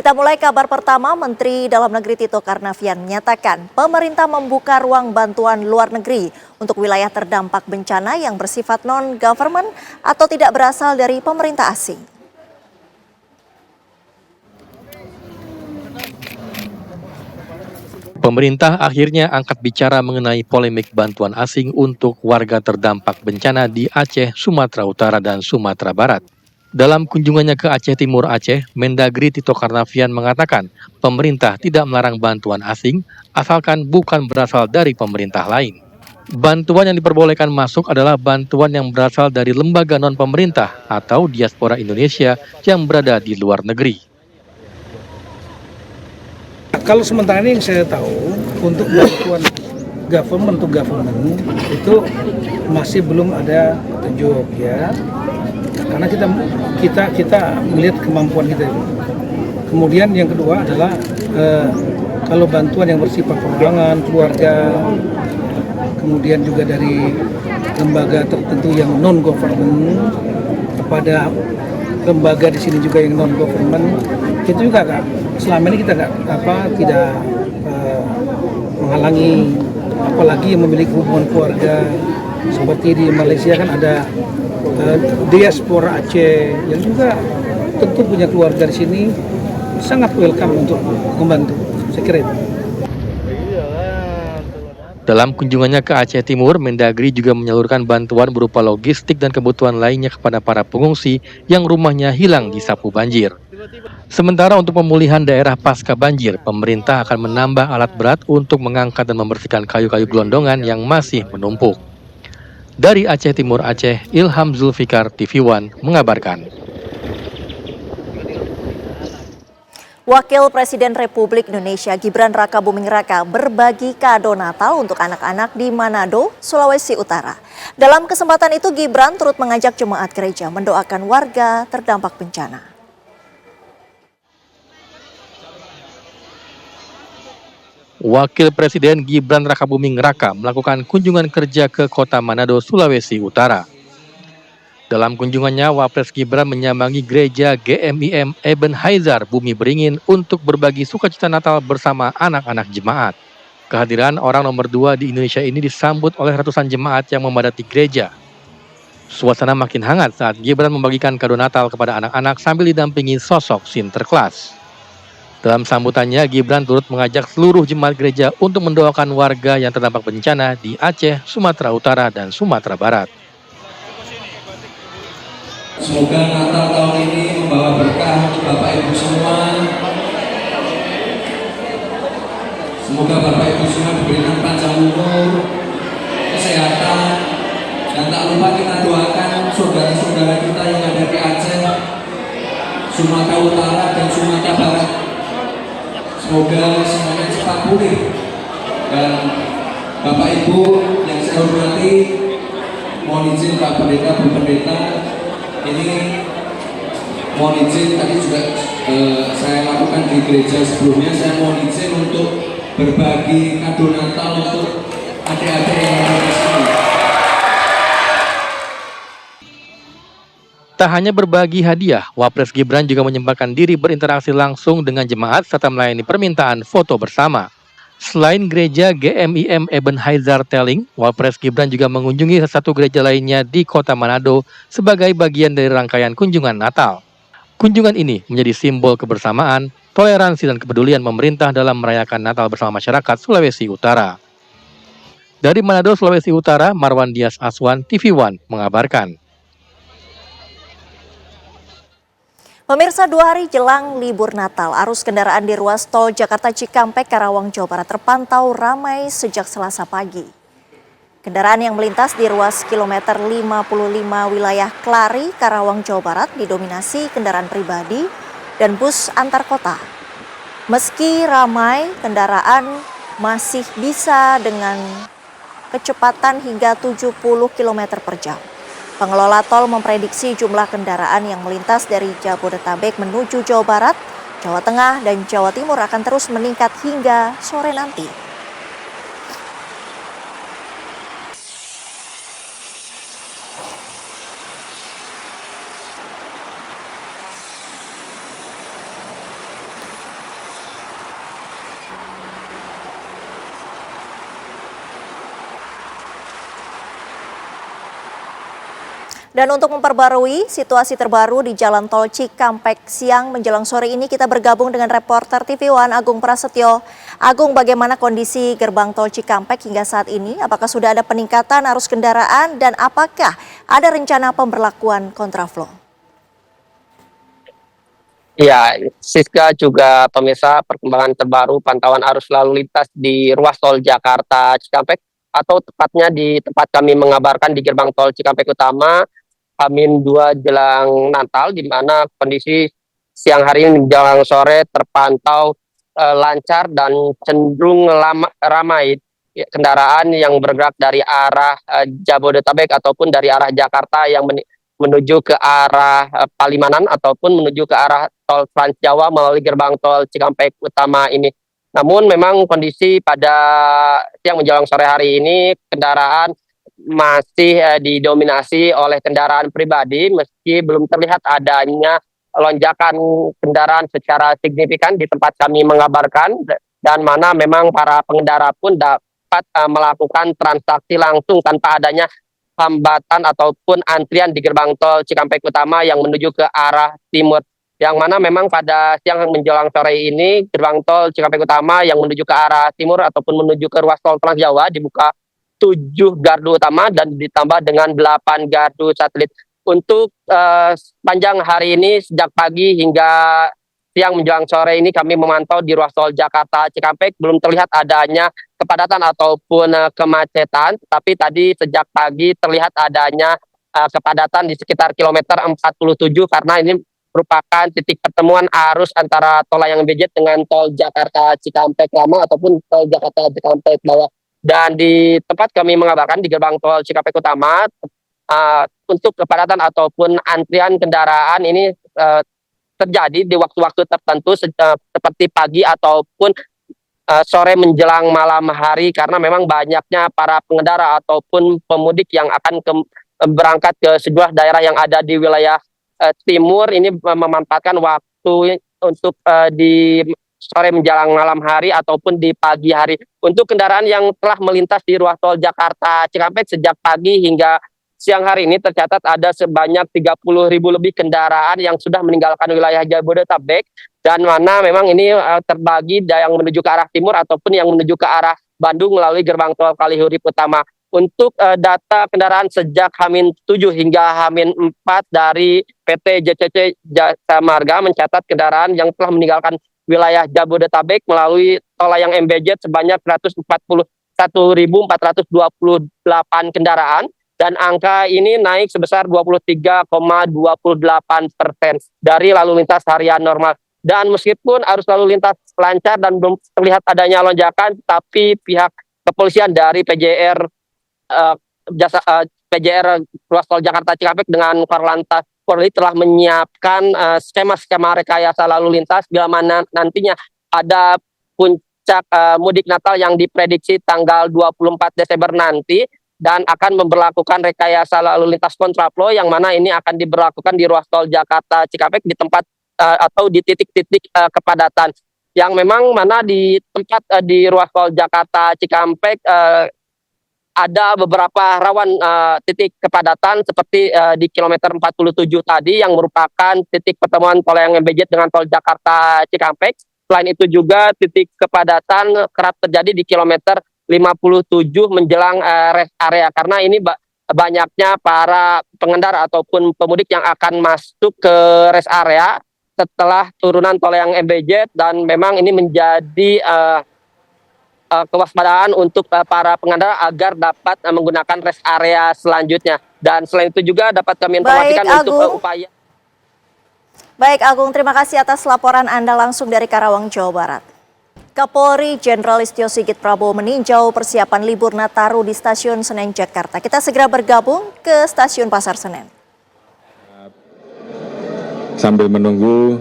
Kita mulai kabar pertama, Menteri Dalam Negeri Tito Karnavian menyatakan pemerintah membuka ruang bantuan luar negeri untuk wilayah terdampak bencana yang bersifat non-government atau tidak berasal dari pemerintah asing. Pemerintah akhirnya angkat bicara mengenai polemik bantuan asing untuk warga terdampak bencana di Aceh, Sumatera Utara, dan Sumatera Barat. Dalam kunjungannya ke Aceh Timur Aceh, Mendagri Tito Karnavian mengatakan pemerintah tidak melarang bantuan asing asalkan bukan berasal dari pemerintah lain. Bantuan yang diperbolehkan masuk adalah bantuan yang berasal dari lembaga non-pemerintah atau diaspora Indonesia yang berada di luar negeri. Kalau sementara ini yang saya tahu untuk bantuan government to government itu masih belum ada petunjuk ya, karena kita melihat kemampuan kita. Kemudian yang kedua adalah kalau bantuan yang bersifat perorangan, keluarga, kemudian juga dari lembaga tertentu yang non government kepada lembaga di sini juga yang non government, itu juga Kak, selama ini kita tidak menghalangi, apalagi yang memiliki hubungan keluarga seperti di Malaysia kan ada diaspora Aceh yang juga tentu punya keluarga di sini, sangat welcome untuk membantu, saya kira itu. Dalam kunjungannya ke Aceh Timur, Mendagri juga menyalurkan bantuan berupa logistik dan kebutuhan lainnya kepada para pengungsi yang rumahnya hilang disapu banjir. Sementara untuk pemulihan daerah pasca banjir, pemerintah akan menambah alat berat untuk mengangkat dan membersihkan kayu-kayu gelondongan yang masih menumpuk. Dari Aceh Timur Aceh, Ilham Zulfikar, TV One, mengabarkan. Wakil Presiden Republik Indonesia Gibran Rakabuming Raka berbagi kado Natal untuk anak-anak di Manado, Sulawesi Utara. Dalam kesempatan itu Gibran turut mengajak jemaat gereja mendoakan warga terdampak bencana. Wakil Presiden Gibran Rakabuming Raka melakukan kunjungan kerja ke kota Manado, Sulawesi Utara. Dalam kunjungannya, Wapres Gibran menyambangi gereja GMIM Ebenezer Bumi Beringin untuk berbagi sukacita Natal bersama anak-anak jemaat. Kehadiran orang nomor 2 di Indonesia ini disambut oleh ratusan jemaat yang memadati gereja. Suasana makin hangat saat Gibran membagikan kado Natal kepada anak-anak sambil didampingi sosok Sinterklas. Dalam sambutannya, Gibran turut mengajak seluruh jemaat gereja untuk mendoakan warga yang terdampak bencana di Aceh, Sumatera Utara, dan Sumatera Barat. Semoga Natal tahun ini membawa berkah untuk Bapak Ibu semua. Semoga Bapak Ibu semua diberikan panjang umur, kesehatan, dan tak lupa kita doakan saudara-saudara kita yang ada di Aceh, Sumatera Utara, dan Sumatera Barat. Semoga semuanya cepat pulih. Dan Bapak Ibu yang saya hormati, mohon izin Pak Pendeta, Bu Pendeta, ini mohon izin tadi juga saya lakukan di gereja sebelumnya, saya mohon izin untuk berbagi kado Natal untuk adik-adik yang ada di sini. Tak hanya berbagi hadiah, Wapres Gibran juga menyempatkan diri berinteraksi langsung dengan jemaat serta melayani permintaan foto bersama. Selain gereja GMIM Ebenezer Telling, Wapres Gibran juga mengunjungi satu gereja lainnya di kota Manado sebagai bagian dari rangkaian kunjungan Natal. Kunjungan ini menjadi simbol kebersamaan, toleransi, dan kepedulian pemerintah dalam merayakan Natal bersama masyarakat Sulawesi Utara. Dari Manado, Sulawesi Utara, Marwan Dias Aswan, TV One, mengabarkan. Pemirsa, 2 hari jelang libur Natal, arus kendaraan di ruas tol Jakarta Cikampek, Karawang, Jawa Barat terpantau ramai sejak Selasa pagi. Kendaraan yang melintas di ruas kilometer 55 wilayah Klari, Karawang, Jawa Barat didominasi kendaraan pribadi dan bus antar kota. Meski ramai, kendaraan masih bisa dengan kecepatan hingga 70 km per jam. Pengelola tol memprediksi jumlah kendaraan yang melintas dari Jabodetabek menuju Jawa Barat, Jawa Tengah, dan Jawa Timur akan terus meningkat hingga sore nanti. Dan untuk memperbarui situasi terbaru di Jalan Tol Cikampek siang menjelang sore ini, kita bergabung dengan reporter TV One Agung Prasetyo. Agung, bagaimana kondisi gerbang Tol Cikampek hingga saat ini? Apakah sudah ada peningkatan arus kendaraan dan apakah ada rencana pemberlakuan kontraflow? Ya, Siska juga pemirsa, perkembangan terbaru pantauan arus lalu lintas di ruas tol Jakarta Cikampek atau tepatnya di tempat kami mengabarkan di gerbang tol Cikampek Utama H-2 jelang Natal, di mana kondisi siang hari ini menjelang sore terpantau lancar dan cenderung ramai kendaraan yang bergerak dari arah Jabodetabek ataupun dari arah Jakarta yang menuju ke arah Palimanan ataupun menuju ke arah tol Trans Jawa melalui gerbang tol Cikampek Utama ini. Namun memang kondisi pada siang menjelang sore hari ini kendaraan masih didominasi oleh kendaraan pribadi meski belum terlihat adanya lonjakan kendaraan secara signifikan di tempat kami mengabarkan, dan mana memang para pengendara pun dapat melakukan transaksi langsung tanpa adanya hambatan ataupun antrian di gerbang tol Cikampek Utama yang menuju ke arah timur. Yang mana memang pada siang menjelang sore ini gerbang tol Cikampek Utama yang menuju ke arah timur ataupun menuju ke ruas tol Trans Jawa dibuka 7 gardu utama dan ditambah dengan 8 gardu satelit. Untuk sepanjang hari ini sejak pagi hingga siang menjelang sore ini kami memantau di ruas tol Jakarta Cikampek belum terlihat adanya kepadatan ataupun kemacetan, tapi tadi sejak pagi terlihat adanya kepadatan di sekitar kilometer 47 karena ini merupakan titik pertemuan arus antara tol layang Mbz dengan tol Jakarta Cikampek Lama ataupun tol Jakarta Cikampek Bawah. Dan di tempat kami mengabarkan di gerbang tol Cikampek Utama untuk kepadatan ataupun antrian kendaraan ini terjadi di waktu-waktu tertentu seperti pagi ataupun sore menjelang malam hari karena memang banyaknya para pengendara ataupun pemudik yang akan berangkat ke sejumlah daerah yang ada di wilayah timur ini memanfaatkan waktu untuk di sore menjelang malam hari ataupun di pagi hari. Untuk kendaraan yang telah melintas di ruas tol Jakarta Cikampek sejak pagi hingga siang hari ini tercatat ada sebanyak 30.000 lebih kendaraan yang sudah meninggalkan wilayah Jabodetabek, dan mana memang ini terbagi yang menuju ke arah timur ataupun yang menuju ke arah Bandung melalui gerbang tol Kalihurip Utama. Untuk data kendaraan sejak H-7 hingga H-4 dari PT JCC Jasa Marga mencatat kendaraan yang telah meninggalkan wilayah Jabodetabek melalui tol layang MBZ sebanyak 141.428 kendaraan. Dan angka ini naik sebesar 23,28% dari lalu lintas harian normal. Dan meskipun arus lalu lintas lancar dan belum terlihat adanya lonjakan, tapi pihak kepolisian dari PJR ruas tol Jakarta Cikampek dengan Korlantas Polri telah menyiapkan skema-skema rekayasa lalu lintas bila mana nantinya ada puncak mudik Natal yang diprediksi tanggal 24 Desember nanti, dan akan memberlakukan rekayasa lalu lintas kontraflow yang mana ini akan diberlakukan di ruas tol Jakarta Cikampek di tempat atau di titik-titik kepadatan yang memang mana di tempat di ruas tol Jakarta Cikampek ada beberapa rawan titik kepadatan seperti di kilometer 47 tadi yang merupakan titik pertemuan tol layang MBZ dengan tol Jakarta Cikampek. Selain itu juga titik kepadatan kerap terjadi di kilometer 57 menjelang rest area karena ini banyaknya para pengendara ataupun pemudik yang akan masuk ke rest area setelah turunan tol layang MBZ, dan memang ini menjadi kewaspadaan untuk para pengendara agar dapat menggunakan rest area selanjutnya. Dan selain itu juga dapat kami informasikan untuk upaya. Baik Agung, terima kasih atas laporan Anda langsung dari Karawang, Jawa Barat. Kapolri Jenderal Listio Sigit Prabowo meninjau persiapan libur Nataru di Stasiun Senen, Jakarta. Kita segera bergabung ke Stasiun Pasar Senen. Sambil menunggu,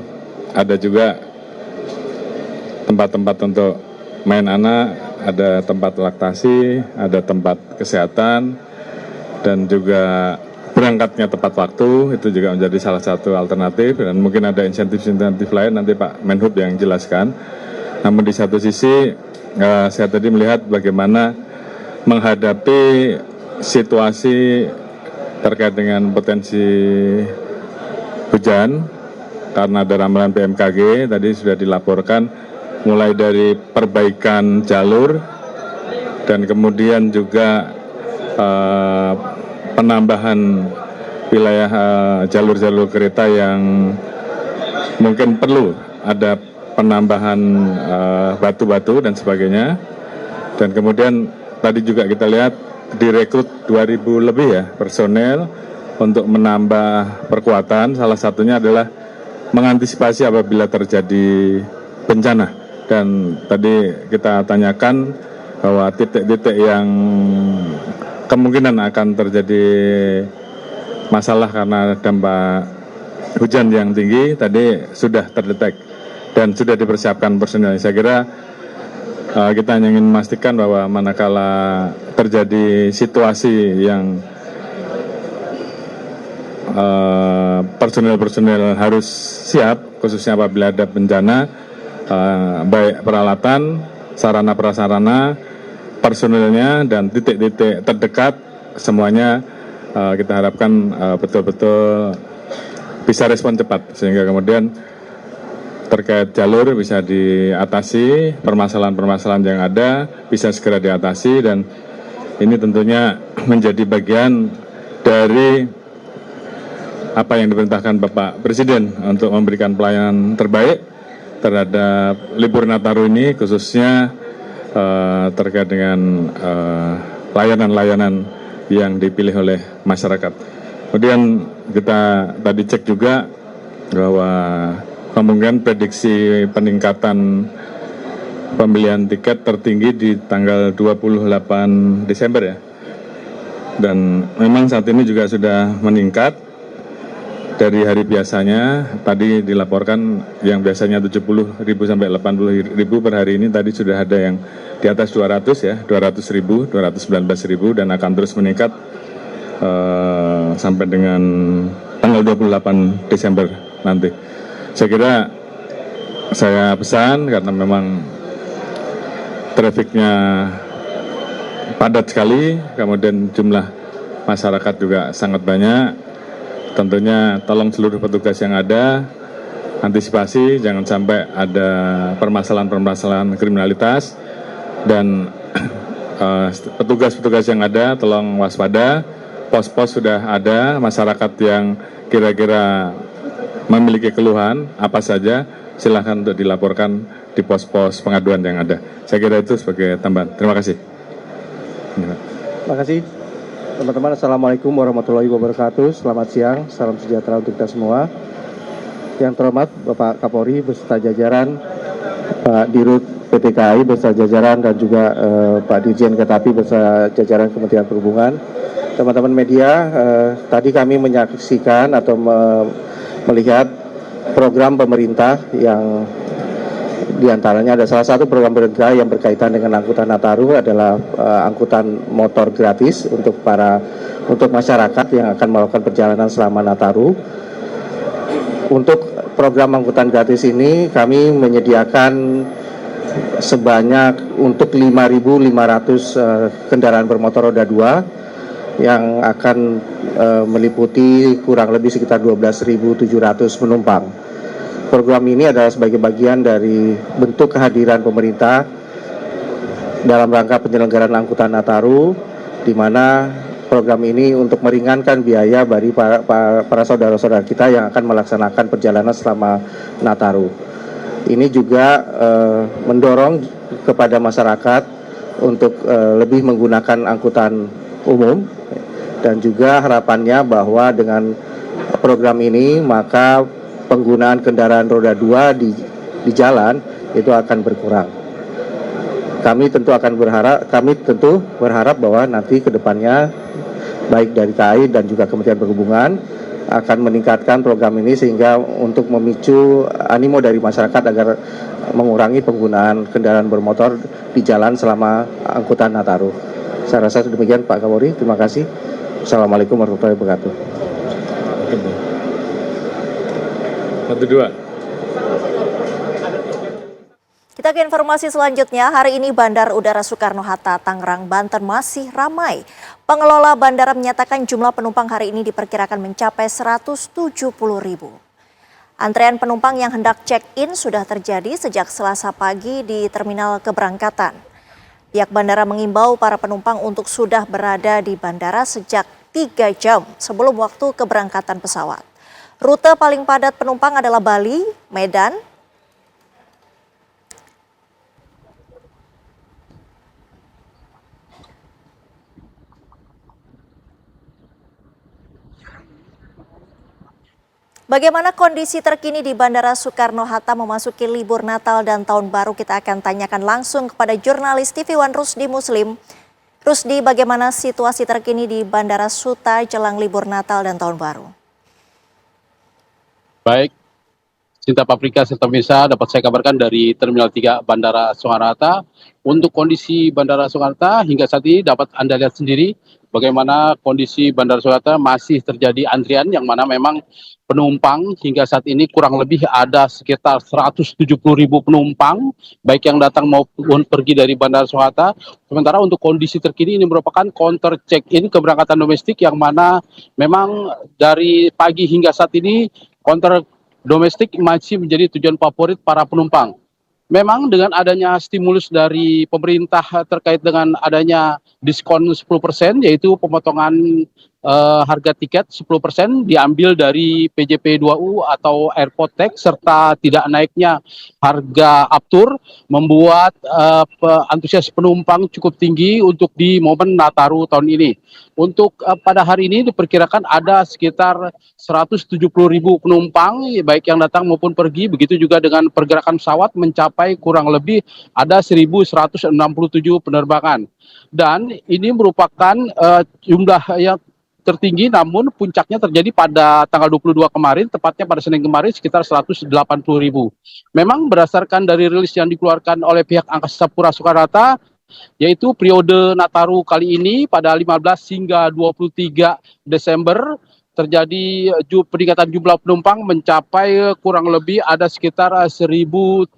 ada juga tempat-tempat untuk main anak, ada tempat laktasi, ada tempat kesehatan, dan juga berangkatnya tepat waktu, itu juga menjadi salah satu alternatif, dan mungkin ada insentif-insentif lain, nanti Pak Menhub yang jelaskan. Namun di satu sisi, saya tadi melihat bagaimana menghadapi situasi terkait dengan potensi hujan karena ada ramalan BMKG tadi sudah dilaporkan mulai dari perbaikan jalur dan kemudian juga penambahan wilayah jalur-jalur kereta yang mungkin perlu ada penambahan batu-batu dan sebagainya. Dan kemudian tadi juga kita lihat direkrut 2.000 lebih ya personel untuk menambah perkuatan. Salah satunya adalah mengantisipasi apabila terjadi bencana. Dan tadi kita tanyakan bahwa titik-titik yang kemungkinan akan terjadi masalah karena dampak hujan yang tinggi tadi sudah terdetek dan sudah dipersiapkan personel. Saya kira kita hanya ingin memastikan bahwa manakala terjadi situasi yang personel-personel harus siap, khususnya apabila ada bencana, baik peralatan, sarana prasarana, personelnya dan titik-titik terdekat semuanya kita harapkan betul-betul bisa respon cepat sehingga kemudian terkait jalur bisa diatasi, permasalahan-permasalahan yang ada bisa segera diatasi dan ini tentunya menjadi bagian dari apa yang diperintahkan Bapak Presiden untuk memberikan pelayanan terbaik terhadap libur Nataru ini khususnya terkait dengan layanan-layanan yang dipilih oleh masyarakat. Kemudian kita tadi cek juga bahwa kemungkinan prediksi peningkatan pembelian tiket tertinggi di tanggal 28 Desember ya. Dan memang saat ini juga sudah meningkat dari hari biasanya. Tadi dilaporkan yang biasanya 70.000 sampai 80.000 per hari ini tadi sudah ada yang di atas 200 ya, 200.000, 219.000 dan akan terus meningkat sampai dengan tanggal 28 Desember nanti. Saya kira saya pesan karena memang trafiknya padat sekali, kemudian jumlah masyarakat juga sangat banyak. Tentunya tolong seluruh petugas yang ada antisipasi jangan sampai ada permasalahan-permasalahan kriminalitas dan petugas-petugas yang ada tolong waspada. Pos-pos sudah ada, masyarakat yang kira-kira memiliki keluhan apa saja silahkan untuk dilaporkan di pos-pos pengaduan yang ada. Saya kira itu sebagai tambahan. Terima kasih. Terima kasih teman-teman. Assalamualaikum warahmatullahi wabarakatuh. Selamat siang, salam sejahtera untuk kita semua. Yang terhormat Bapak Kapolri beserta jajaran, Pak Dirut PT KAI beserta jajaran dan juga Pak Dirjen Kereta Api beserta jajaran Kementerian Perhubungan. Teman-teman media, tadi kami menyaksikan atau melihat program pemerintah yang diantaranya ada salah satu program pemerintah yang berkaitan dengan angkutan Nataru adalah angkutan motor gratis untuk masyarakat yang akan melakukan perjalanan selama Nataru. Untuk program angkutan gratis ini kami menyediakan sebanyak untuk 5.500 kendaraan bermotor roda 2 yang akan meliputi kurang lebih sekitar 12.700 penumpang. Program ini adalah sebagai bagian dari bentuk kehadiran pemerintah dalam rangka penyelenggaraan angkutan Nataru, di mana program ini untuk meringankan biaya bagi para saudara-saudara kita yang akan melaksanakan perjalanan selama Nataru. Ini juga mendorong kepada masyarakat untuk lebih menggunakan angkutan umum dan juga harapannya bahwa dengan program ini maka penggunaan kendaraan roda 2 di jalan itu akan berkurang. Kami tentu berharap bahwa nanti ke depannya baik dari KAI dan juga Kementerian Perhubungan akan meningkatkan program ini sehingga untuk memicu animo dari masyarakat agar mengurangi penggunaan kendaraan bermotor di jalan selama angkutan Nataru. Saya rasa demikian Pak Kapolri, terima kasih. Assalamualaikum warahmatullahi wabarakatuh. 1, 2. Kita ke informasi selanjutnya. Hari ini Bandara Udara Soekarno-Hatta, Tangerang, Banten masih ramai. Pengelola bandara menyatakan jumlah penumpang hari ini diperkirakan mencapai 170.000. Antrean penumpang yang hendak check-in sudah terjadi sejak Selasa pagi di terminal keberangkatan. Pihak bandara mengimbau para penumpang untuk sudah berada di bandara sejak 3 jam sebelum waktu keberangkatan pesawat. Rute paling padat penumpang adalah Bali, Medan, Bagaimana kondisi terkini di Bandara Soekarno-Hatta memasuki libur Natal dan Tahun Baru? Kita akan tanyakan langsung kepada jurnalis TV One Rusdi Muslim. Rusdi, bagaimana situasi terkini di Bandara Suta jelang libur Natal dan Tahun Baru? Baik, Cinta Paprika serta pemirsa, dapat saya kabarkan dari Terminal 3 Bandara Soekarno-Hatta. Untuk kondisi Bandara Soekarno-Hatta hingga saat ini dapat Anda lihat sendiri bagaimana kondisi Bandara Soekarno-Hatta masih terjadi antrian yang mana memang penumpang hingga saat ini kurang lebih ada sekitar 170.000 penumpang baik yang datang maupun pergi dari Bandara Soekarno-Hatta. Sementara untuk kondisi terkini ini merupakan counter check-in keberangkatan domestik yang mana memang dari pagi hingga saat ini counter domestik masih menjadi tujuan favorit para penumpang. Memang dengan adanya stimulus dari pemerintah terkait dengan adanya diskon 10%, yaitu pemotongan harga tiket 10% diambil dari PJP 2U atau airport tax serta tidak naiknya harga aftur, membuat antusias penumpang cukup tinggi untuk di momen Nataru tahun ini. Untuk pada hari ini diperkirakan ada sekitar 170.000 penumpang baik yang datang maupun pergi, begitu juga dengan pergerakan pesawat mencapai kurang lebih ada 1.167 penerbangan. Dan ini merupakan jumlah yang tertinggi, namun puncaknya terjadi pada tanggal 22 kemarin, tepatnya pada Senin kemarin sekitar 180.000. Memang berdasarkan dari rilis yang dikeluarkan oleh pihak Angkasa Pura Soekarno-Hatta, yaitu periode Nataru kali ini pada 15 hingga 23 Desember terjadi peningkatan jumlah penumpang mencapai kurang lebih ada sekitar 1.300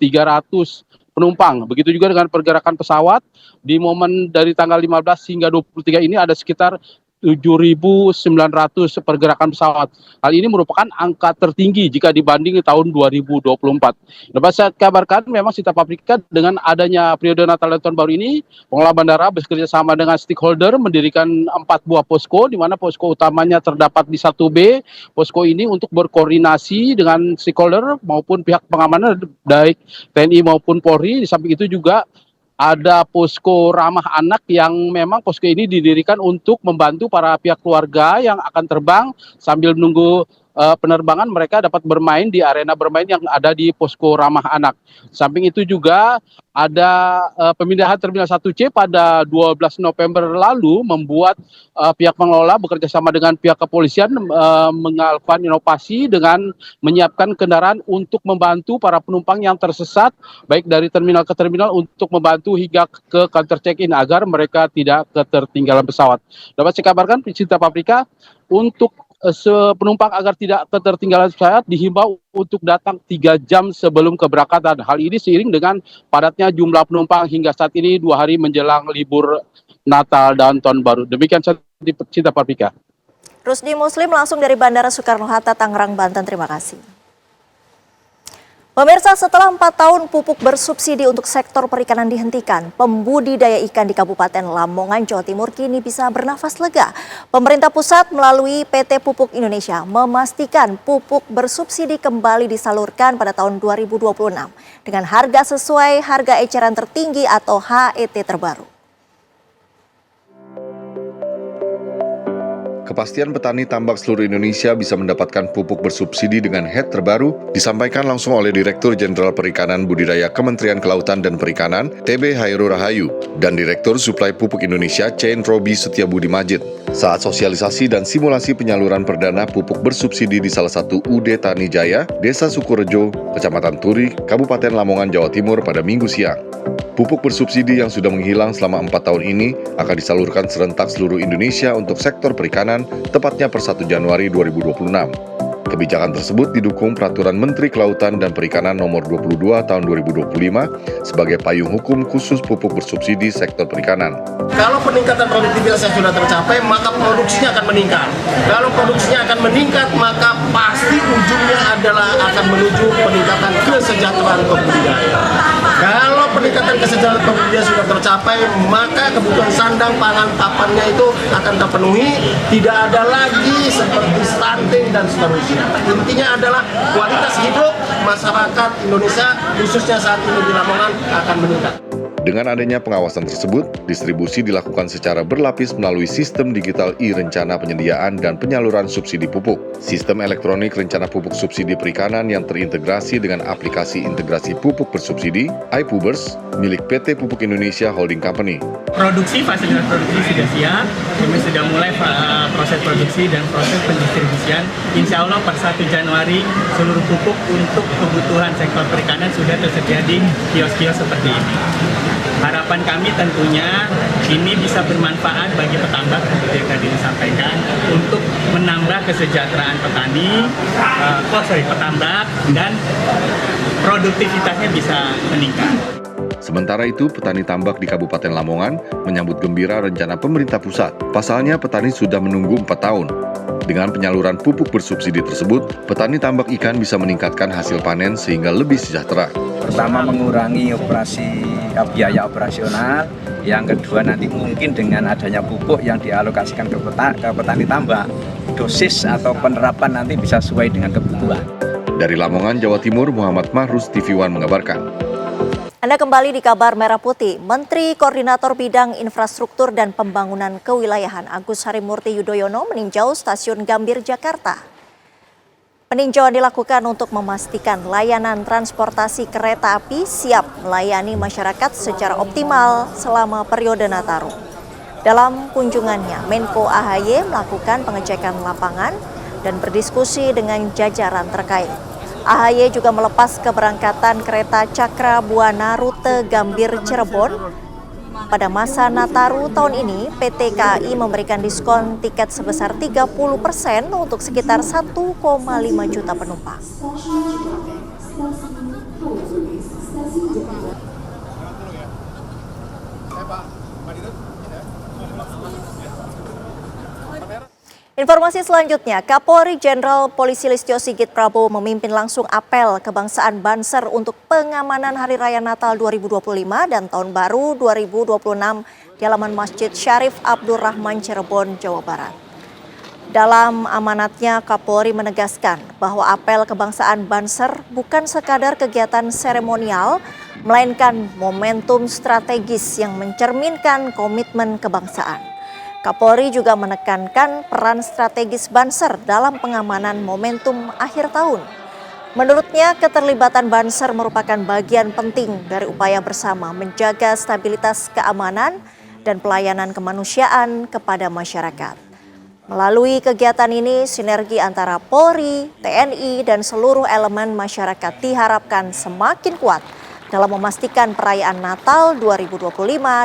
penumpang. Begitu juga dengan pergerakan pesawat di momen dari tanggal 15 hingga 23 ini ada sekitar 7.900 pergerakan pesawat. Hal ini merupakan angka tertinggi jika dibanding tahun 2024. Dapat saya kabarkan memang Cinta Paprika dengan adanya periode Natal dan Tahun Baru ini, pengelola bandara bekerja sama dengan stakeholder mendirikan 4 buah posko, di mana posko utamanya terdapat di 1B. Posko ini untuk berkoordinasi dengan stakeholder maupun pihak pengamanan baik TNI maupun Polri. Di samping itu juga ada posko ramah anak yang memang posko ini didirikan untuk membantu para pihak keluarga yang akan terbang sambil menunggu penerbangan, mereka dapat bermain di arena bermain yang ada di posko ramah anak. Samping itu juga ada pemindahan Terminal 1C pada 12 November lalu membuat pihak pengelola bekerja sama dengan pihak kepolisian melakukan inovasi dengan menyiapkan kendaraan untuk membantu para penumpang yang tersesat baik dari terminal ke terminal untuk membantu hingga ke counter check-in agar mereka tidak ketertinggalan pesawat. Dapat saya kabarkan Cinta Paprika untuk penumpang agar tidak ketertinggalan pesawat dihimbau untuk datang 3 jam sebelum keberangkatan. Hal ini seiring dengan padatnya jumlah penumpang hingga saat ini 2 hari menjelang libur Natal dan Tahun Baru. Demikian Cinta Paprika. Rusdi Muslim langsung dari Bandara Soekarno-Hatta, Tangerang, Banten. Terima kasih. Pemirsa, setelah 4 tahun pupuk bersubsidi untuk sektor perikanan dihentikan, pembudidaya ikan di Kabupaten Lamongan, Jawa Timur kini bisa bernafas lega. Pemerintah pusat melalui PT Pupuk Indonesia memastikan pupuk bersubsidi kembali disalurkan pada tahun 2026 dengan harga sesuai harga eceran tertinggi atau HET terbaru. Kepastian petani tambak seluruh Indonesia bisa mendapatkan pupuk bersubsidi dengan HET terbaru disampaikan langsung oleh Direktur Jenderal Perikanan Budidaya Kementerian Kelautan dan Perikanan TB Hairul Rahayu dan Direktur Suplai Pupuk Indonesia Chain Robi Setiabudi Majid saat sosialisasi dan simulasi penyaluran perdana pupuk bersubsidi di salah satu UD Tani Jaya, Desa Sukorejo, Kecamatan Turi, Kabupaten Lamongan, Jawa Timur pada Minggu siang. Pupuk bersubsidi yang sudah menghilang selama 4 tahun ini akan disalurkan serentak seluruh Indonesia untuk sektor perikanan, tepatnya per 1 Januari 2026. Kebijakan tersebut didukung Peraturan Menteri Kelautan dan Perikanan Nomor 22 Tahun 2025 sebagai payung hukum khusus pupuk bersubsidi sektor perikanan. Kalau peningkatan produktivitasnya sudah tercapai, maka produksinya akan meningkat. Kalau produksinya akan meningkat, maka pasti ujungnya adalah akan menuju peningkatan kesejahteraan pembudidaya. Kalau peningkatan kesejahteraan pembudidaya sudah tercapai, maka kebutuhan sandang pangan papannya itu akan terpenuhi. Tidak ada lagi seperti stunting dan seterusnya. Intinya adalah kualitas hidup masyarakat Indonesia, khususnya saat ini di Lamongan, akan meningkat. Dengan adanya pengawasan tersebut, distribusi dilakukan secara berlapis melalui sistem digital e-rencana penyediaan dan penyaluran subsidi pupuk. Sistem elektronik rencana pupuk subsidi perikanan yang terintegrasi dengan aplikasi integrasi pupuk bersubsidi, iPubers, milik PT Pupuk Indonesia Holding Company. Fasilitas produksi sudah siap, kami sudah mulai proses produksi dan proses pendistribusian. Insya Allah per 1 Januari seluruh pupuk untuk kebutuhan sektor perikanan sudah tersedia di kios-kios seperti ini. Harapan kami tentunya ini bisa bermanfaat bagi petambak seperti yang tadi disampaikan untuk menambah kesejahteraan petambak dan produktivitasnya bisa meningkat. Sementara itu, petani tambak di Kabupaten Lamongan menyambut gembira rencana pemerintah pusat. Pasalnya, petani sudah menunggu 4 tahun. Dengan penyaluran pupuk bersubsidi tersebut, petani tambak ikan bisa meningkatkan hasil panen sehingga lebih sejahtera. Pertama, mengurangi biaya operasional. Yang kedua, nanti mungkin dengan adanya pupuk yang dialokasikan ke petani tambak, dosis atau penerapan nanti bisa sesuai dengan kebutuhan. Dari Lamongan, Jawa Timur, Muhammad Mahrus, TV One mengabarkan. Anda kembali di Kabar Merah Putih. Menteri Koordinator Bidang Infrastruktur dan Pembangunan Kewilayahan Agus Harimurti Yudhoyono meninjau Stasiun Gambir, Jakarta. Peninjauan dilakukan untuk memastikan layanan transportasi kereta api siap melayani masyarakat secara optimal selama periode Nataru. Dalam kunjungannya, Menko AHY melakukan pengecekan lapangan dan berdiskusi dengan jajaran terkait. AHY juga melepas keberangkatan kereta Cakra Buana rute Gambir Cirebon. Pada masa Nataru tahun ini, PT KAI memberikan diskon tiket sebesar 30% untuk sekitar 1,5 juta penumpang. Informasi selanjutnya, Kapolri Jenderal Polisi Listio Sigit Prabowo memimpin langsung apel kebangsaan Banser untuk pengamanan Hari Raya Natal 2025 dan Tahun Baru 2026 di halaman Masjid Syarif Abdurrahman Cirebon, Jawa Barat. Dalam amanatnya, Kapolri menegaskan bahwa apel kebangsaan Banser bukan sekadar kegiatan seremonial, melainkan momentum strategis yang mencerminkan komitmen kebangsaan. Kapolri juga menekankan peran strategis Banser dalam pengamanan momentum akhir tahun. Menurutnya, keterlibatan Banser merupakan bagian penting dari upaya bersama menjaga stabilitas keamanan dan pelayanan kemanusiaan kepada masyarakat. Melalui kegiatan ini, sinergi antara Polri, TNI, dan seluruh elemen masyarakat diharapkan semakin kuat dalam memastikan perayaan Natal 2025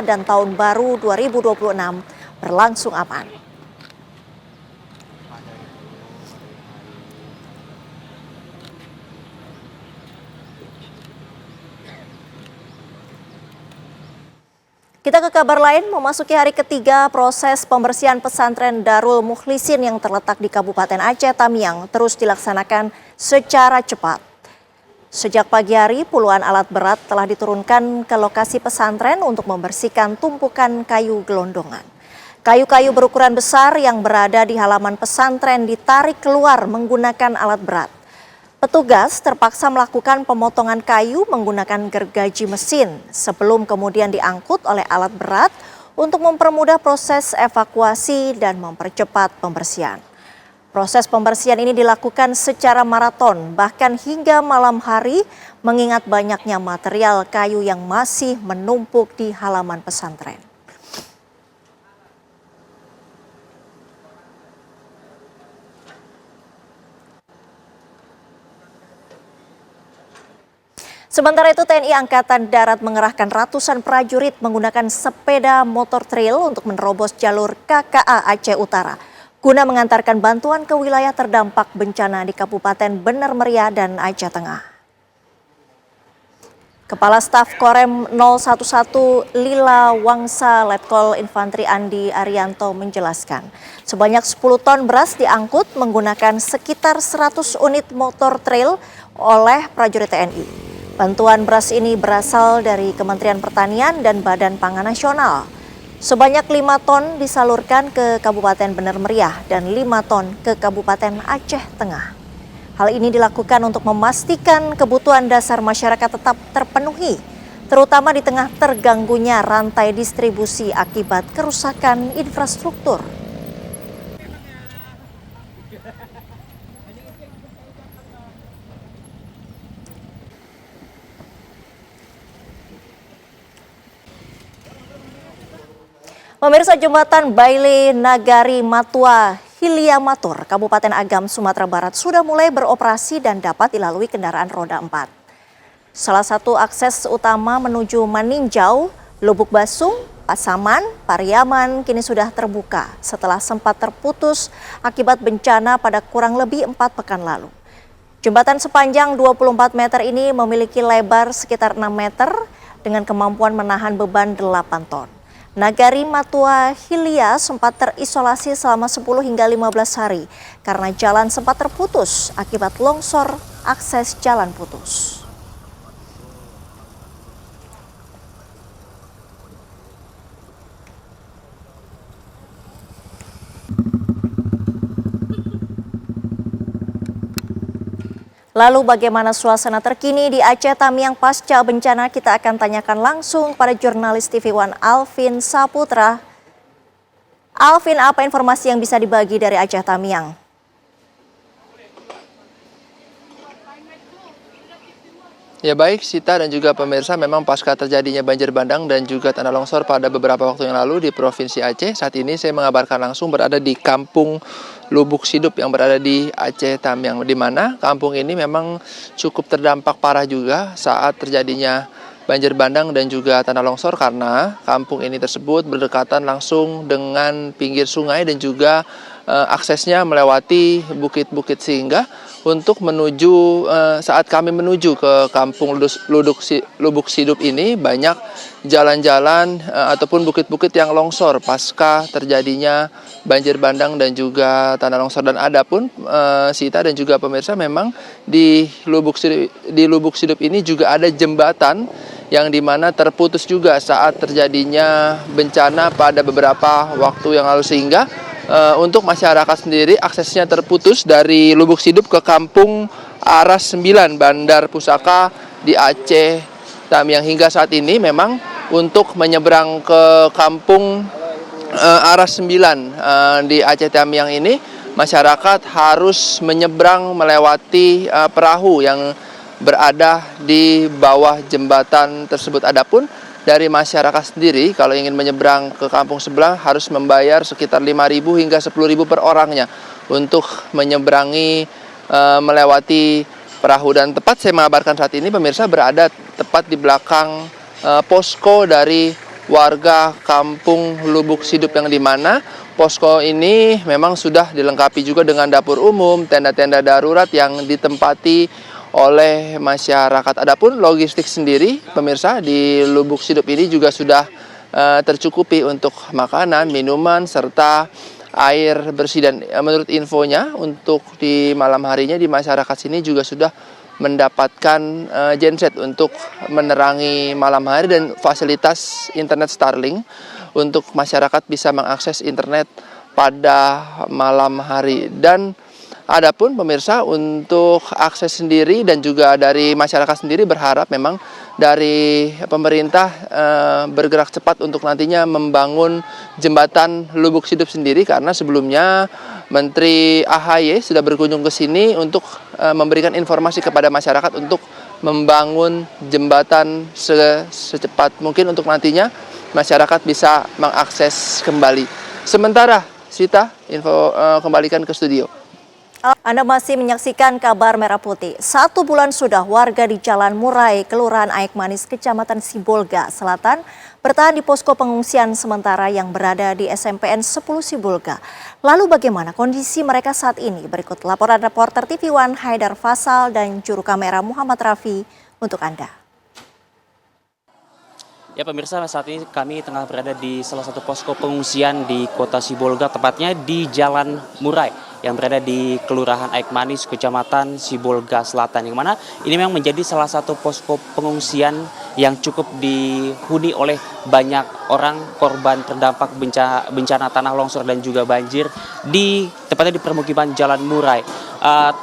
dan Tahun Baru 2026 berlangsung aman. Kita ke kabar lain, memasuki hari ketiga proses pembersihan pesantren Darul Mukhlisin yang terletak di Kabupaten Aceh Tamiang terus dilaksanakan secara cepat. Sejak pagi hari, puluhan alat berat telah diturunkan ke lokasi pesantren untuk membersihkan tumpukan kayu gelondongan. Kayu-kayu berukuran besar yang berada di halaman pesantren ditarik keluar menggunakan alat berat. Petugas terpaksa melakukan pemotongan kayu menggunakan gergaji mesin sebelum kemudian diangkut oleh alat berat untuk mempermudah proses evakuasi dan mempercepat pembersihan. Proses pembersihan ini dilakukan secara maraton bahkan hingga malam hari mengingat banyaknya material kayu yang masih menumpuk di halaman pesantren. Sementara itu, TNI Angkatan Darat mengerahkan ratusan prajurit menggunakan sepeda motor trail untuk menerobos jalur KKA Aceh Utara. guna mengantarkan bantuan ke wilayah terdampak bencana di Kabupaten Bener Meriah dan Aceh Tengah. Kepala Staf Korem 011 Lila Wangsa Letkol Infantri Andi Arianto menjelaskan, sebanyak 10 ton beras diangkut menggunakan sekitar 100 unit motor trail oleh prajurit TNI. Bantuan beras ini berasal dari Kementerian Pertanian dan Badan Pangan Nasional. Sebanyak 5 ton disalurkan ke Kabupaten Bener Meriah dan 5 ton ke Kabupaten Aceh Tengah. Hal ini dilakukan untuk memastikan kebutuhan dasar masyarakat tetap terpenuhi, terutama di tengah terganggunya rantai distribusi akibat kerusakan infrastruktur. Pemirsa, jembatan Baile Nagari Matua Hilia Matur, Kabupaten Agam, Sumatera Barat sudah mulai beroperasi dan dapat dilalui kendaraan roda 4. Salah satu akses utama menuju Maninjau, Lubuk Basung, Pasaman, Pariaman kini sudah terbuka setelah sempat terputus akibat bencana pada kurang lebih 4 pekan lalu. Jembatan sepanjang 24 meter ini memiliki lebar sekitar 6 meter dengan kemampuan menahan beban 8 ton. Nagari Matua Hilia sempat terisolasi selama 10 hingga 15 hari karena jalan sempat terputus akibat longsor akses jalan putus. Lalu bagaimana suasana terkini di Aceh Tamiang pasca bencana? Kita akan tanyakan langsung pada jurnalis TV One Alvin Saputra. Alvin, apa informasi yang bisa dibagi dari Aceh Tamiang? Ya baik, Sita dan juga pemirsa, memang pasca terjadinya banjir bandang dan juga tanah longsor pada beberapa waktu yang lalu di Provinsi Aceh, saat ini saya mengabarkan langsung berada di Kampung Lubuk Sidup yang berada di Aceh Tamiang, di mana kampung ini memang cukup terdampak parah juga saat terjadinya banjir bandang dan juga tanah longsor, karena kampung ini tersebut berdekatan langsung dengan pinggir sungai dan juga aksesnya melewati bukit-bukit, sehingga untuk menuju saat kami menuju ke Kampung Lubuk Sidup ini banyak jalan-jalan ataupun bukit-bukit yang longsor pasca terjadinya banjir bandang dan juga tanah longsor. Dan ada pun Sita dan juga pemirsa, memang di Lubuk Sidup ini juga ada jembatan yang dimana terputus juga saat terjadinya bencana pada beberapa waktu yang lalu, sehingga untuk masyarakat sendiri aksesnya terputus dari Lubuk Sidup ke Kampung Aras 9 Bandar Pusaka di Aceh Tamiang. Hingga saat ini memang untuk menyeberang ke Kampung Aras 9 di Aceh Tamiang ini, masyarakat harus menyeberang melewati perahu yang berada di bawah jembatan tersebut. Adapun dari masyarakat sendiri, kalau ingin menyeberang ke kampung sebelah harus membayar sekitar 5.000 hingga 10.000 per orangnya untuk menyeberangi melewati perahu. Dan tepat saya mengabarkan saat ini, pemirsa, berada tepat di belakang posko dari warga Kampung Lubuk Sidup, yang dimana posko ini memang sudah dilengkapi juga dengan dapur umum, tenda-tenda darurat yang ditempati oleh masyarakat. Adapun logistik sendiri, pemirsa, di Lubuk Sidup ini juga sudah tercukupi untuk makanan, minuman, serta air bersih. Dan menurut infonya, untuk di malam harinya di masyarakat sini juga sudah mendapatkan genset untuk menerangi malam hari dan fasilitas internet Starlink untuk masyarakat bisa mengakses internet pada malam hari. Dan adapun pemirsa, untuk akses sendiri dan juga dari masyarakat sendiri berharap memang dari pemerintah bergerak cepat untuk nantinya membangun jembatan Lubuk Sidup sendiri, karena sebelumnya Menteri AHY sudah berkunjung ke sini untuk memberikan informasi kepada masyarakat untuk membangun jembatan secepat mungkin untuk nantinya masyarakat bisa mengakses kembali. Sementara Sita, info kembalikan ke studio. Anda masih menyaksikan kabar Merah Putih. 1 bulan sudah warga di Jalan Murai, Kelurahan Aek Manis, Kecamatan Sibolga Selatan bertahan di posko pengungsian sementara yang berada di SMPN 10 Sibolga. Lalu bagaimana kondisi mereka saat ini? Berikut laporan reporter TV One Haidar Fasal dan juru kamera Muhammad Rafi untuk Anda. Ya pemirsa, saat ini kami tengah berada di salah satu posko pengungsian di kota Sibolga, tepatnya di Jalan Murai yang berada di Kelurahan Aek Manis, Kecamatan Sibolga Selatan, yang mana ini memang menjadi salah satu posko pengungsian yang cukup dihuni oleh banyak orang korban terdampak bencana tanah longsor dan juga banjir tepatnya di permukiman Jalan Murai.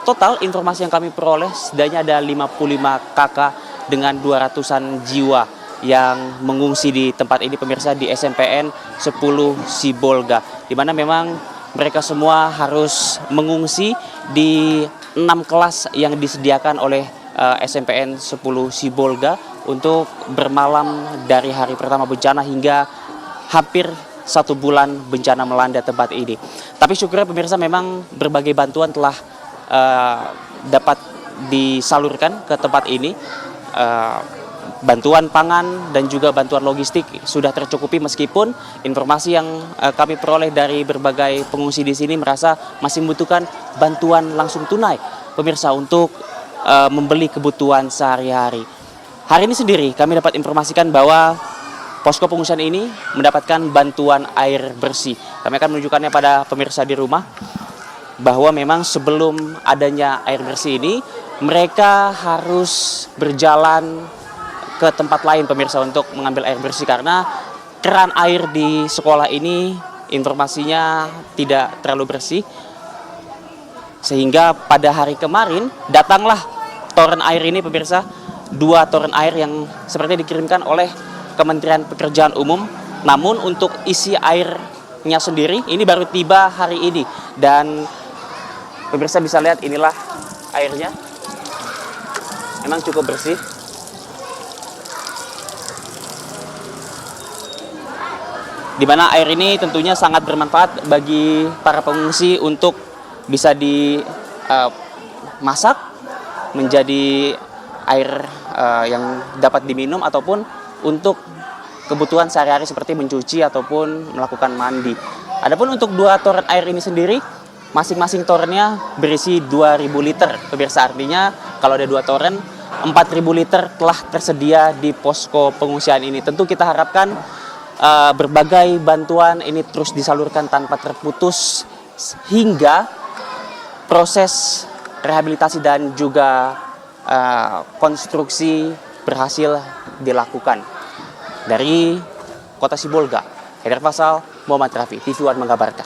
Total informasi yang kami peroleh setidaknya ada 55 kakak dengan 200-an jiwa yang mengungsi di tempat ini pemirsa, di SMPN 10 Sibolga, di mana memang mereka semua harus mengungsi di 6 kelas yang disediakan oleh SMPN 10 Sibolga untuk bermalam dari hari pertama bencana hingga hampir 1 bulan bencana melanda tempat ini. Tapi syukurnya pemirsa memang berbagai bantuan telah dapat disalurkan ke tempat ini. Bantuan pangan dan juga bantuan logistik sudah tercukupi, meskipun informasi yang kami peroleh dari berbagai pengungsi di sini merasa masih membutuhkan bantuan langsung tunai pemirsa untuk membeli kebutuhan sehari-hari. Hari ini sendiri kami dapat informasikan bahwa posko pengungsian ini mendapatkan bantuan air bersih. Kami akan menunjukkannya pada pemirsa di rumah bahwa memang sebelum adanya air bersih ini mereka harus berjalan ke tempat lain pemirsa untuk mengambil air bersih, karena keran air di sekolah ini informasinya tidak terlalu bersih, sehingga pada hari kemarin datanglah toren air ini pemirsa, 2 toren air yang seperti dikirimkan oleh Kementerian Pekerjaan Umum. Namun untuk isi airnya sendiri ini baru tiba hari ini, dan pemirsa bisa lihat inilah airnya, memang cukup bersih. Di mana air ini tentunya sangat bermanfaat bagi para pengungsi untuk bisa dimasak menjadi air yang dapat diminum ataupun untuk kebutuhan sehari-hari seperti mencuci ataupun melakukan mandi. Adapun untuk 2 toren air ini sendiri, masing-masing torennya berisi 2.000 liter. Pemirsa, artinya kalau ada 2 toren, 4.000 liter telah tersedia di posko pengungsian ini. Tentu kita harapkan berbagai bantuan ini terus disalurkan tanpa terputus hingga proses rehabilitasi dan juga konstruksi berhasil dilakukan. Dari kota Sibolga, Haidar Fasal, Muhammad Rafi, TV One mengabarkan.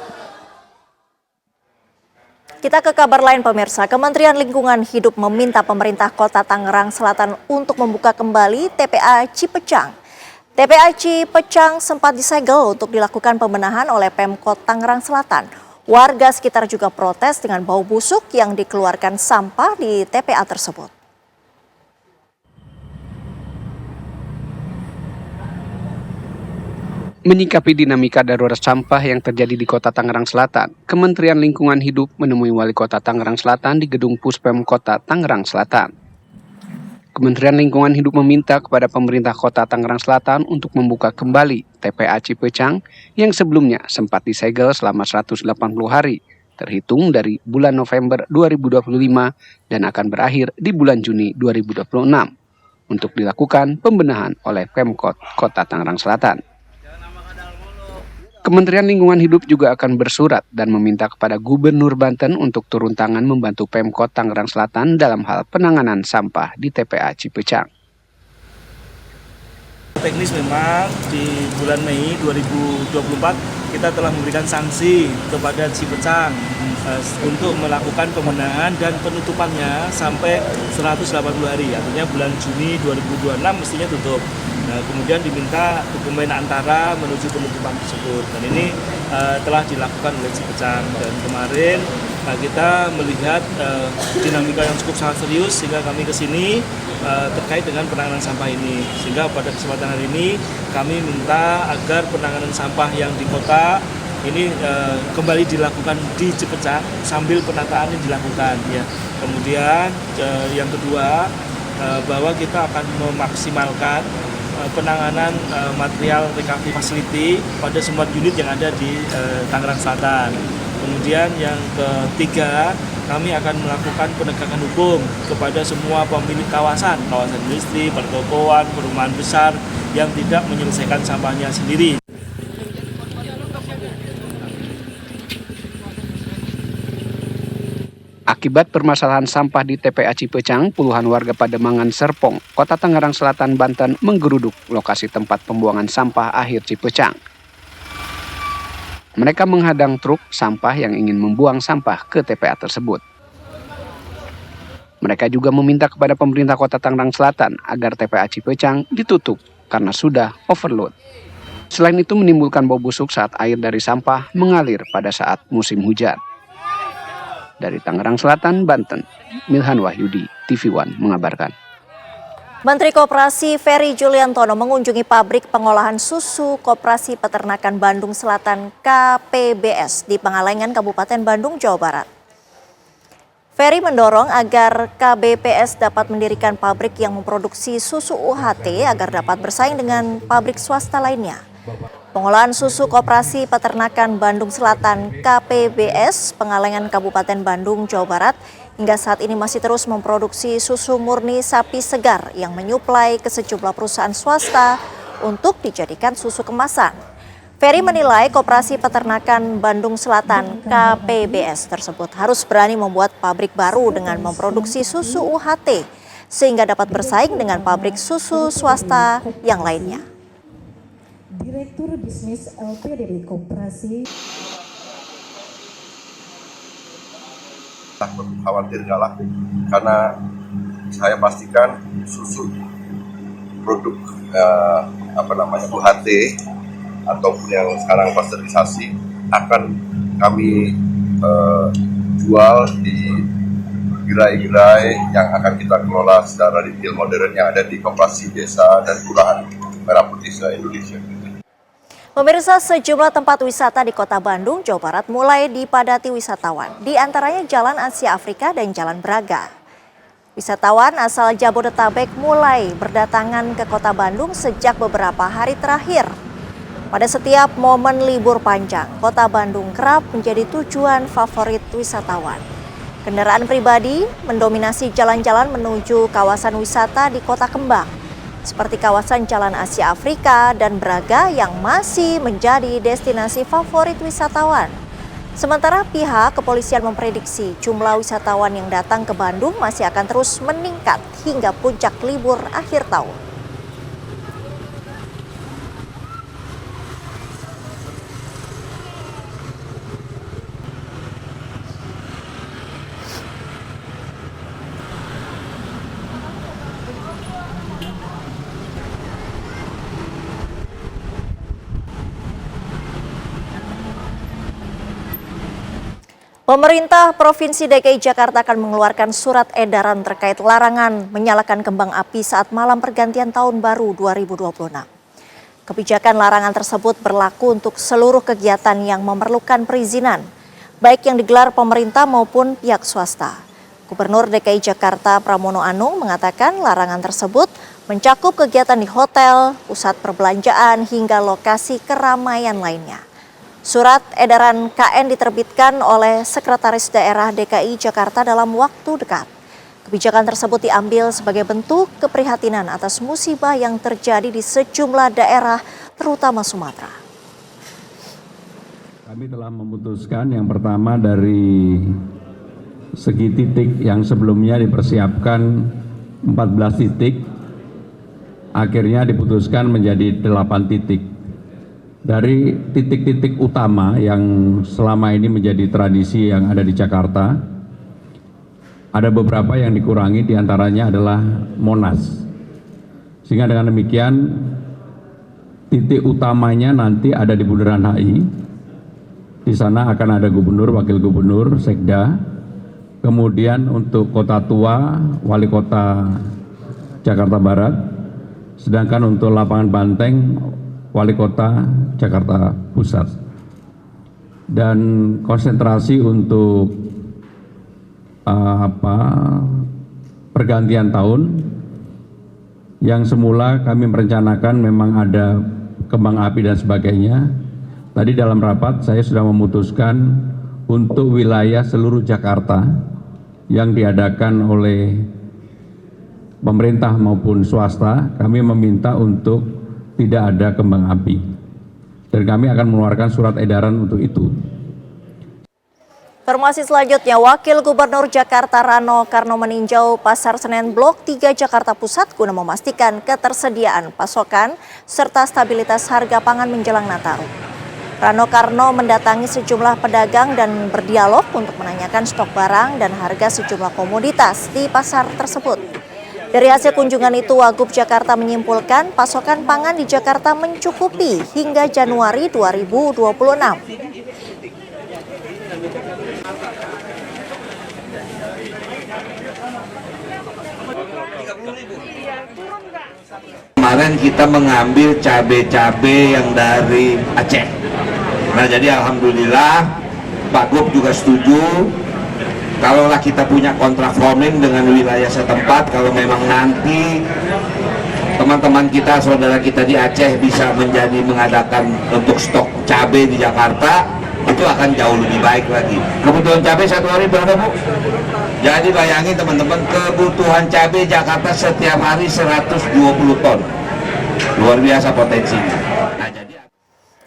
Kita ke kabar lain pemirsa. Kementerian Lingkungan Hidup meminta pemerintah Kota Tangerang Selatan untuk membuka kembali TPA Cipecang. TPA Cipecang sempat disegel untuk dilakukan pembenahan oleh Pemkot Tangerang Selatan. Warga sekitar juga protes dengan bau busuk yang dikeluarkan sampah di TPA tersebut. Menyikapi dinamika darurat sampah yang terjadi di Kota Tangerang Selatan, Kementerian Lingkungan Hidup menemui Wali Kota Tangerang Selatan di Gedung Puspem Kota Tangerang Selatan. Kementerian Lingkungan Hidup meminta kepada pemerintah Kota Tangerang Selatan untuk membuka kembali TPA Cipecang yang sebelumnya sempat disegel selama 180 hari, terhitung dari bulan November 2025 dan akan berakhir di bulan Juni 2026, untuk dilakukan pembenahan oleh Pemkot Kota Tangerang Selatan. Kementerian Lingkungan Hidup juga akan bersurat dan meminta kepada Gubernur Banten untuk turun tangan membantu Pemkot Tangerang Selatan dalam hal penanganan sampah di TPA Cipecang. Teknis memang di bulan Mei 2024 kita telah memberikan sanksi kepada Cipecang untuk melakukan pembenahan dan penutupannya sampai 180 hari, artinya bulan Juni 2026 mestinya tutup. Nah, kemudian diminta dokumen antara menuju penutupan tersebut, dan ini telah dilakukan oleh Cipecang. Dan kemarin kita melihat dinamika yang cukup sangat serius sehingga kami ke sini terkait dengan penanganan sampah ini. Sehingga pada kesempatan hari ini kami minta agar penanganan sampah yang di kota ini kembali dilakukan di Cipecang sambil penataan yang dilakukan ya. Kemudian yang kedua bahwa kita akan memaksimalkan penanganan material recovery facility pada semua unit yang ada di Tangerang Selatan. Kemudian yang ketiga, kami akan melakukan penegakan hukum kepada semua pemilik kawasan industri, pertokoan, perumahan besar yang tidak menyelesaikan sampahnya sendiri. Akibat permasalahan sampah di TPA Cipecang, puluhan warga Pademangan Serpong, Kota Tangerang Selatan, Banten menggeruduk lokasi tempat pembuangan sampah akhir Cipecang. Mereka menghadang truk sampah yang ingin membuang sampah ke TPA tersebut. Mereka juga meminta kepada pemerintah Kota Tangerang Selatan agar TPA Cipecang ditutup karena sudah overload. Selain itu menimbulkan bau busuk saat air dari sampah mengalir pada saat musim hujan. Dari Tangerang Selatan, Banten, Milhan Wahyudi, TV One mengabarkan. Menteri Koperasi Ferry Juliantono mengunjungi pabrik pengolahan susu Koperasi Peternakan Bandung Selatan KPBS di Pangalengan, Kabupaten Bandung, Jawa Barat. Ferry mendorong agar KBPS dapat mendirikan pabrik yang memproduksi susu UHT agar dapat bersaing dengan pabrik swasta lainnya. Pengolahan susu Koperasi Peternakan Bandung Selatan KPBS Pangalengan Kabupaten Bandung, Jawa Barat hingga saat ini masih terus memproduksi susu murni sapi segar yang menyuplai ke sejumlah perusahaan swasta untuk dijadikan susu kemasan. Ferry menilai Koperasi Peternakan Bandung Selatan KPBS tersebut harus berani membuat pabrik baru dengan memproduksi susu UHT sehingga dapat bersaing dengan pabrik susu swasta yang lainnya. Direktur Bisnis LP dari Koperasi. Takut khawatir lah, karena saya pastikan susu produk UHT ataupun yang sekarang pasteurisasi akan kami jual di gerai-gerai yang akan kita kelola secara retail modern yang ada di koperasi desa dan kelurahan Merah Putih se-Indonesia. Pemirsa, sejumlah tempat wisata di Kota Bandung, Jawa Barat mulai dipadati wisatawan, di antaranya Jalan Asia Afrika dan Jalan Braga. Wisatawan asal Jabodetabek mulai berdatangan ke Kota Bandung sejak beberapa hari terakhir. Pada setiap momen libur panjang, Kota Bandung kerap menjadi tujuan favorit wisatawan. Kendaraan pribadi mendominasi jalan-jalan menuju kawasan wisata di Kota Kembang, seperti kawasan Jalan Asia Afrika dan Braga yang masih menjadi destinasi favorit wisatawan. Sementara pihak kepolisian memprediksi jumlah wisatawan yang datang ke Bandung masih akan terus meningkat hingga puncak libur akhir tahun. Pemerintah Provinsi DKI Jakarta akan mengeluarkan surat edaran terkait larangan menyalakan kembang api saat malam pergantian tahun baru 2026. Kebijakan larangan tersebut berlaku untuk seluruh kegiatan yang memerlukan perizinan, baik yang digelar pemerintah maupun pihak swasta. Gubernur DKI Jakarta Pramono Anung mengatakan larangan tersebut mencakup kegiatan di hotel, pusat perbelanjaan, hingga lokasi keramaian lainnya. Surat edaran KN diterbitkan oleh Sekretaris Daerah DKI Jakarta dalam waktu dekat. Kebijakan tersebut diambil sebagai bentuk keprihatinan atas musibah yang terjadi di sejumlah daerah, terutama Sumatera. Kami telah memutuskan yang pertama dari segi titik yang sebelumnya dipersiapkan 14 titik, akhirnya diputuskan menjadi 8 titik. Dari titik-titik utama yang selama ini menjadi tradisi yang ada di Jakarta, ada beberapa yang dikurangi, diantaranya adalah Monas. Sehingga dengan demikian, titik utamanya nanti ada di Bundaran HI. Di sana akan ada gubernur, wakil gubernur, sekda. Kemudian untuk Kota Tua, wali kota Jakarta Barat. Sedangkan untuk lapangan Banteng, wali kota Jakarta Pusat. dan konsentrasi untuk pergantian tahun. Yang semula kami merencanakan memang ada kembang api dan sebagainya. Tadi dalam rapat saya sudah memutuskan untuk wilayah seluruh Jakarta yang diadakan oleh pemerintah maupun swasta, kami meminta untuk tidak ada kembang api. Dan kami akan mengeluarkan surat edaran untuk itu. Informasi selanjutnya, Wakil Gubernur Jakarta Rano Karno meninjau Pasar Senen Blok 3 Jakarta Pusat guna memastikan ketersediaan pasokan serta stabilitas harga pangan menjelang Nataru. Rano Karno mendatangi sejumlah pedagang dan berdialog untuk menanyakan stok barang dan harga sejumlah komoditas di pasar tersebut. Dari hasil kunjungan itu, Wagub Jakarta menyimpulkan pasokan pangan di Jakarta mencukupi hingga Januari 2026. Kemarin kita mengambil cabai-cabai yang dari Aceh. Nah, jadi alhamdulillah Pak Gub juga setuju. Kalaulah kita punya kontrak farming dengan wilayah setempat, kalau memang nanti teman-teman kita, saudara kita di Aceh bisa mengadakan untuk stok cabai di Jakarta, itu akan jauh lebih baik lagi. Kebutuhan cabai satu hari berapa, Bu? Jadi bayangin teman-teman, kebutuhan cabai Jakarta setiap hari 120 ton. Luar biasa potensinya.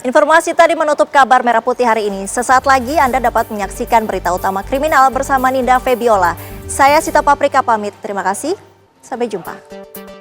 Informasi tadi menutup kabar Merah Putih hari ini. Sesaat lagi Anda dapat menyaksikan berita utama kriminal bersama Ninda Febiola. Saya Sita Paprika pamit. Terima kasih. Sampai jumpa.